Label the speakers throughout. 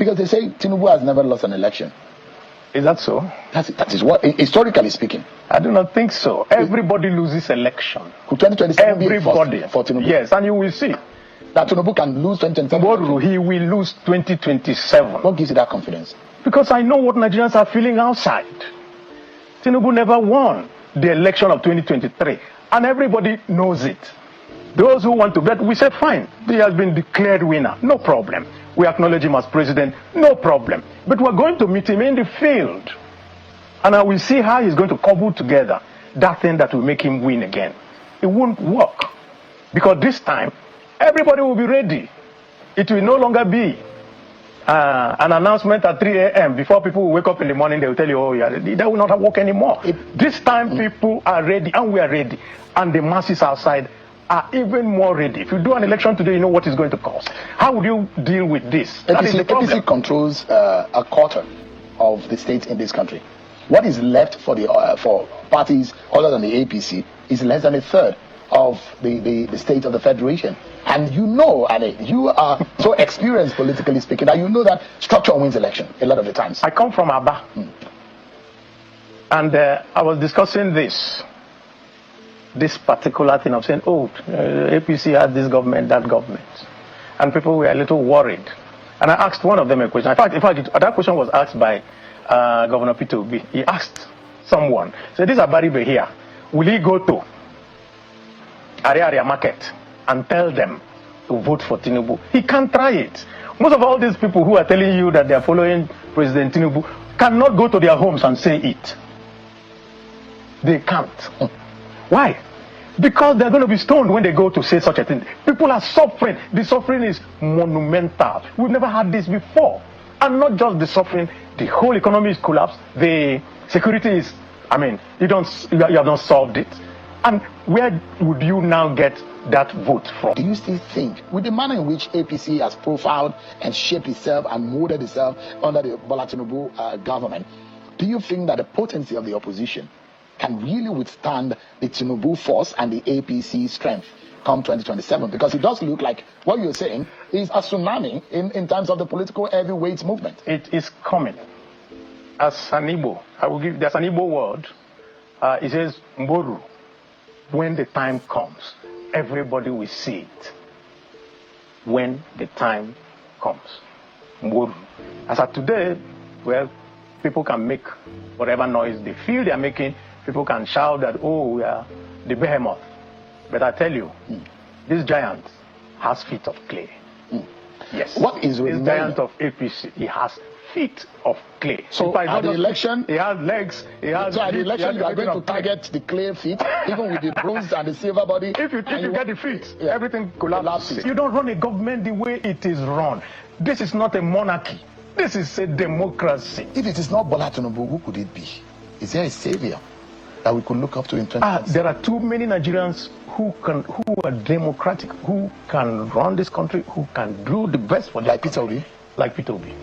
Speaker 1: Because they say Tinubu has never lost an election.
Speaker 2: Is that so?
Speaker 1: That is what, historically speaking.
Speaker 2: I do not think so. Everybody loses election.
Speaker 1: 2027
Speaker 2: everybody.
Speaker 1: For Tinubu.
Speaker 2: Yes, and you will see.
Speaker 1: That Tinubu can lose 2027.
Speaker 2: He will lose 2027.
Speaker 1: What gives you that confidence?
Speaker 2: Because I know what Nigerians are feeling outside. Tinubu never won the election of 2023. And everybody knows it. Those who want to bet, we say fine. He has been declared winner. No problem. We acknowledge him as president. No problem. But we're going to meet him in the field. And I will see how he's going to cobble together that thing that will make him win again. It won't work. Because this time, everybody will be ready. It will no longer be an announcement at 3 a.m. Before people will wake up in the morning, they will tell you, oh, yeah, that will not work anymore. This time, people are ready, and we are ready. And the masses outside are even more ready. If you do an election today, you know what it's going to cost. How would you deal with this?
Speaker 1: APC controls a quarter of the states in this country. What is left for the for parties other than the APC is less than a third of the state of the federation. And you know, and you are so experienced politically speaking, that you know that structure wins election a lot of the times.
Speaker 2: I come from Aba. And I was discussing this particular thing of saying, oh, APC has this government, that government. And people were a little worried. And I asked one of them a question. In fact, that question was asked by Governor Peter Obi. He asked someone, so this Abaribe here, will he go to Area Market and tell them to vote for Tinubu? He can't try it. Most of all these people who are telling you that they are following President Tinubu cannot go to their homes and say it. They can't. Why? Because they're going to be stoned when they go to say such a thing. People are suffering. The suffering is monumental. We've never had this before. And not just the suffering, the whole economy is collapsed. The security is, I mean, you have not solved it. And where would you now get that vote from?
Speaker 1: Do you still think, with the manner in which APC has profiled and shaped itself and molded itself under the Bola Tinubu government, do you think that the potency of the opposition can really withstand the Tinubu force and the APC strength come 2027? Because it does look like what you're saying is a tsunami in terms of the political heavyweight movement.
Speaker 2: It is coming. As an Igbo, there's an Igbo word. It says, Mboru. When the time comes, everybody will see it. When the time comes. Mboru. As of today, well, people can make whatever noise they feel they are making. People can shout that, oh, we are the behemoth. But I tell you, this giant has feet of clay. Yes.
Speaker 1: What is
Speaker 2: this giant of APC? He has feet of clay.
Speaker 1: So at the election,
Speaker 2: he has legs. He has.
Speaker 1: So at the election, you are going to target the clay feet, even with the bronze and the silver body.
Speaker 2: If you get the feet, everything collapses. You don't run a government the way it is run. This is not a monarchy. This is a democracy.
Speaker 1: If it is not Bola Tinubu, who could it be? Is there a savior that we could look up to in 2020?
Speaker 2: There are too many Nigerians who are democratic, who can run this country, who can do the best for
Speaker 1: like Peter Obi.
Speaker 2: Like Peter Obi.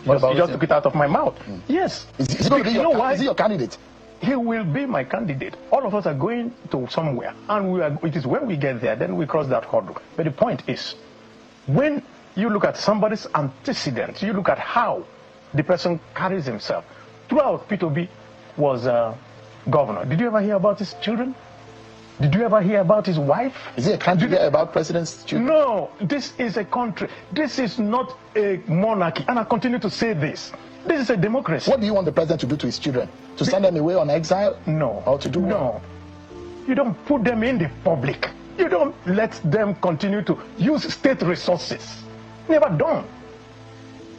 Speaker 2: You just took it out of my mouth. Yes.
Speaker 1: Is he your candidate?
Speaker 2: He will be my candidate. All of us are going to somewhere, and it is when we get there, then we cross that hurdle. But the point is, when you look at somebody's antecedents, you look at how the person carries himself. Throughout, Peter Obi was governor. Did you ever hear about his children? Did you ever hear about his wife?
Speaker 1: Is he a candidate about president's children?
Speaker 2: No, this is a country. This is not a monarchy. And I continue to say this. This is a democracy.
Speaker 1: What do you want the president to do to his children? To send them away on exile?
Speaker 2: No.
Speaker 1: Or to do what?
Speaker 2: No. You don't put them in the public. You don't let them continue to use state resources. Never done.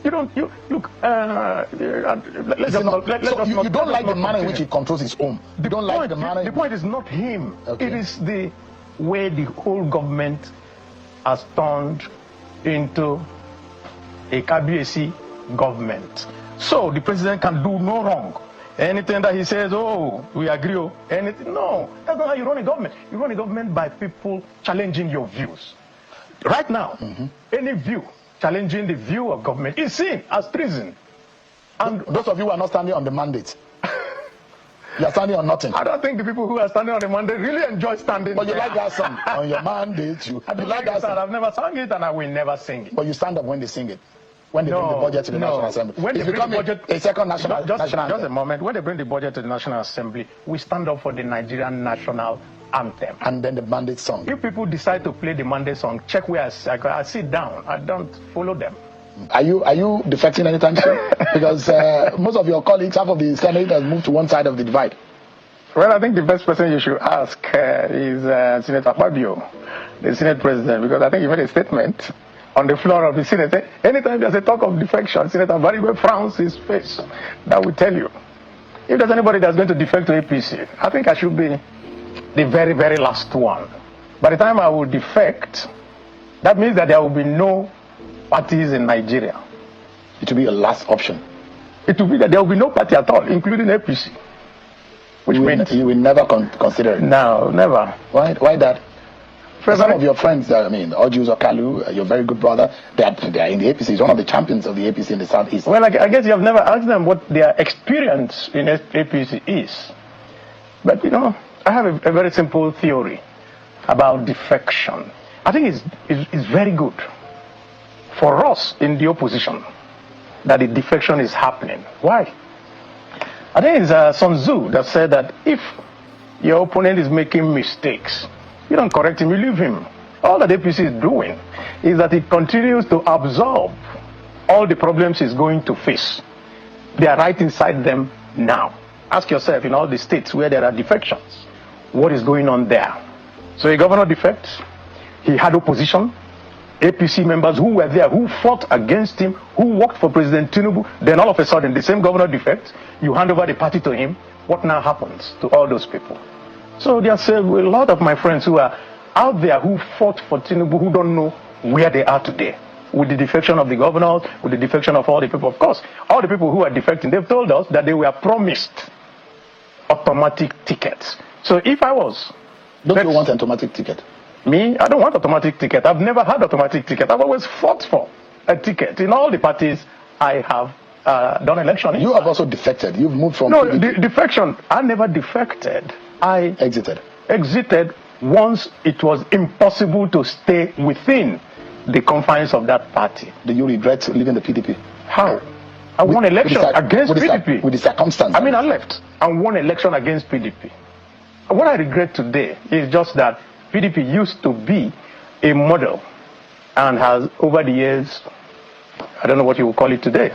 Speaker 2: You don't, you look, let's
Speaker 1: you
Speaker 2: not,
Speaker 1: don't like the manner in which he controls his home. You don't like the manner.
Speaker 2: The point is not him.
Speaker 1: Okay.
Speaker 2: It is the way the whole government has turned into a KBAC government. So the president can do no wrong. Anything that he says, oh, we agree, anything. No, that's not how you run a government. You run a government by people challenging your views. Right now, any view challenging the view of government is seen as treason. And
Speaker 1: those of you who are not standing on the mandate, you are standing on nothing.
Speaker 2: I don't think the people who are standing on the mandate really enjoy standing.
Speaker 1: But you like that song on your mandate. You like that song.
Speaker 2: I've never sung it and I will never sing it.
Speaker 1: But you stand up when they sing it. when they bring the budget to the National Assembly?
Speaker 2: When
Speaker 1: it's becoming a second national
Speaker 2: just
Speaker 1: anthem.
Speaker 2: a moment. When they bring the budget to the National Assembly, we stand up for the Nigerian national anthem.
Speaker 1: And then the mandate song.
Speaker 2: If people decide to play the mandate song, check where I sit down. I don't follow them.
Speaker 1: Are you defecting anytime soon? Because most of your colleagues, half of the Senate has moved to one side of the divide.
Speaker 2: Well, I think the best person you should ask is Senator Fabio, the Senate President, because I think he made a statement on the floor of the Senate. Anytime there's a talk of defection, Senator Abaribe frowns his face. That will tell you. If there's anybody that's going to defect to APC, I think I should be the very, very last one. By the time I will defect, that means that there will be no parties in Nigeria.
Speaker 1: It will be your last option.
Speaker 2: It will be that there will be no party at all, including APC. Which means
Speaker 1: you will never consider it.
Speaker 2: No, never.
Speaker 1: Why that? Some of your friends, Ojus Okalu, your very good brother, they are in the APC. He's one of the champions of the APC in the Southeast.
Speaker 2: Well, I guess you have never asked them what their experience in APC is. But, I have a very simple theory about defection. I think it's very good for us in the opposition that the defection is happening. Why? I think it's Sun Tzu that said that if your opponent is making mistakes, you don't correct him, you leave him. All that APC is doing is that it continues to absorb all the problems he's going to face. They are right inside them now. Ask yourself, in all the states where there are defections, what is going on there? So a governor defects, he had opposition, APC members who were there, who fought against him, who worked for President Tinubu, then all of a sudden the same governor defects, you hand over the party to him. What now happens to all those people? So there's a lot of my friends who are out there who fought for Tinubu who don't know where they are today. With the defection of the governors, with the defection of all the people. Of course, all the people who are defecting, they've told us that they were promised automatic tickets. So if I was...
Speaker 1: Don't you want an automatic ticket?
Speaker 2: Me? I don't want automatic ticket. I've never had automatic ticket. I've always fought for a ticket. In all the parties I have done election.
Speaker 1: You have also defected. You've moved from...
Speaker 2: No, defection. I never defected. I exited once it was impossible to stay within the confines of that party.
Speaker 1: Do you regret leaving the PDP?
Speaker 2: How? I won election against PDP.
Speaker 1: With the circumstances.
Speaker 2: I mean, I left and won election against PDP. What I regret today is just that PDP used to be a model and has, over the years, I don't know what you would call it today.